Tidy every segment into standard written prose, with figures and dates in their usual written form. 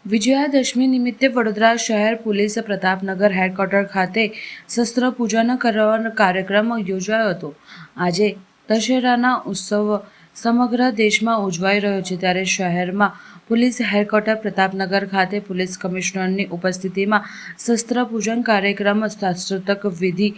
વિજયાદશમી નિમિત્તે વડોદરા શહેર police Pratapnagar headquarter ખાતે શસ્ત્ર પૂજન કરવાનો કાર્યક્રમ યોજાયો હતો। આજે દશેરાના ઉત્સવ સમગ્ર દેશમાં ઉજવાઈ રહ્યો છે, ત્યારે શહેરમાં પોલીસ હેડક્વાર્ટર પ્રતાપનગર ખાતે પોલીસ કમિશનરની ઉપસ્થિતિમાં શસ્ત્ર પૂજન કાર્યક્રમ શાસ્ત્રોક્ત વિધિ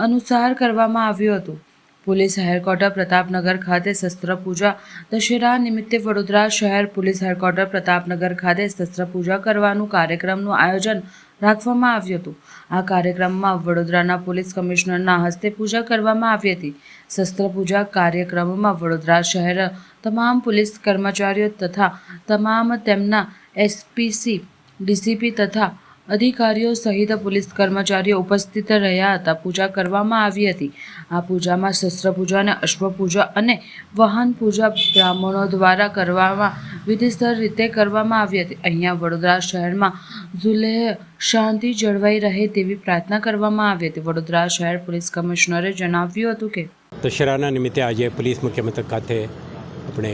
અનુસાર કરવામાં આવ્યો હતો। પોલીસ હેડક્વાર્ટર પ્રતાપનગર ખાતે શસ્ત્ર પૂજા દશેરા નિમિત્તે વડોદરા શહેર પોલીસ હેડક્વાર્ટર પ્રતાપનગર ખાતે શસ્ત્ર પૂજા કરવાનું કાર્યક્રમનું આયોજન રાખવામાં આવ્યું હતું। આ કાર્યક્રમમાં વડોદરાના પોલીસ કમિશનરના હસ્તે પૂજા કરવામાં આવી હતી। શસ્ત્ર પૂજા કાર્યક્રમમાં વડોદરા શહેર તમામ પોલીસ કર્મચારીઓ તથા તમામ તેમના એસપીસી, ડીસીપી તથા અધિકારીઓ સહિત પોલીસ કર્મચારીઓ ઉપસ્થિત રહ્યા હતા। પૂજા કરવામાં આવી હતી। આ પૂજામાં શસ્ત્ર પૂજા અને અશ્વ પૂજા અને વાહન પૂજા બ્રાહ્મણો દ્વારા કરવામાં વિધિસર રીતે કરવામાં આવી હતી। અહીંયા વડોદરા શહેરમાં સુલેહ શાંતિ જળવાઈ રહે તેવી પ્રાર્થના કરવામાં આવી હતી। વડોદરા શહેર પોલીસ કમિશનરે જણાવ્યું હતું કે દશેરાના નિમિત્તે આજે પોલીસ મુખ્ય મથક ખાતે આપણે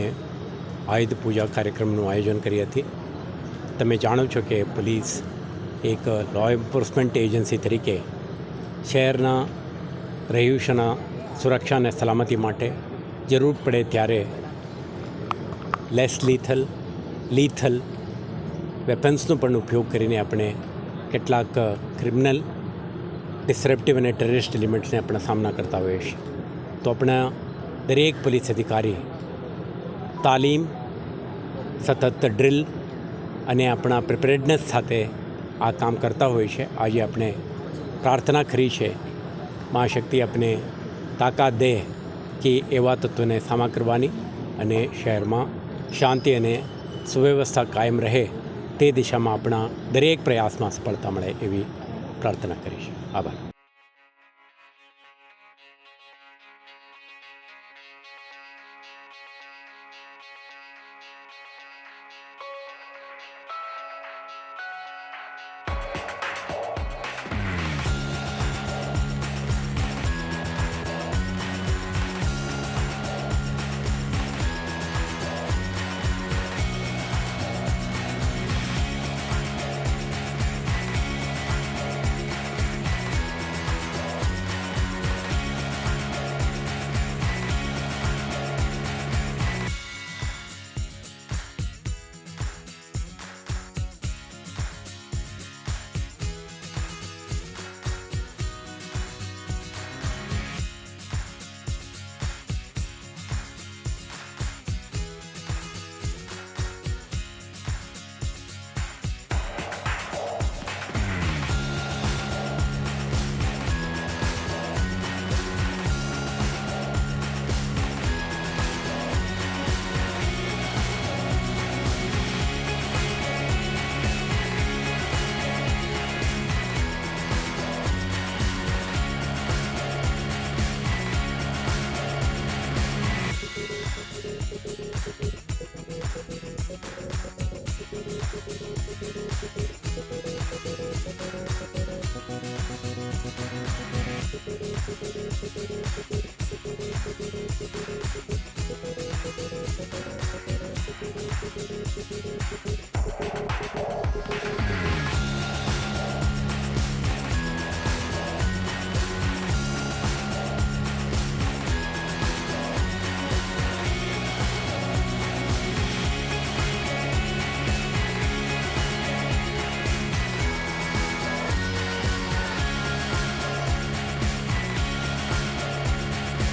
આયુધ પૂજા કાર્યક્રમનું આયોજન કરી હતી। તમે જાણો છો કે પોલીસ એક લો એન્ફોર્સમેન્ટ એજન્સી તરીકે શહેરના રહીશોના સુરક્ષા અને સલામતી માટે જરૂર પડે ત્યારે લેસ લીથલ વેપન્સનો પણ ઉપયોગ કરીને આપણે કેટલાક ક્રિમિનલ, ડિસરપ્ટિવ અને ટેરરિસ્ટ એલિમેન્ટ્સને આપણે સામના કરતા હોઈએ છીએ। તો આપણા દરેક પોલીસ અધિકારી તાલીમ, સતત ડ્રિલ અને આપણા પ્રિપેરેડનેસ સાથે આ કામ કરતા હોય છે। આજે આપણે પ્રાર્થના કરી છે, મા શક્તિ આપણે તાકાત દે કે એવા તત્વોને સામા કરવાની અને શહેરમાં શાંતિ અને સુવ્યવસ્થા કાયમ રહે તે દિશામાં આપણા દરેક પ્રયાસમાં સફળતા મળે એવી પ્રાર્થના કરી છે। આભાર।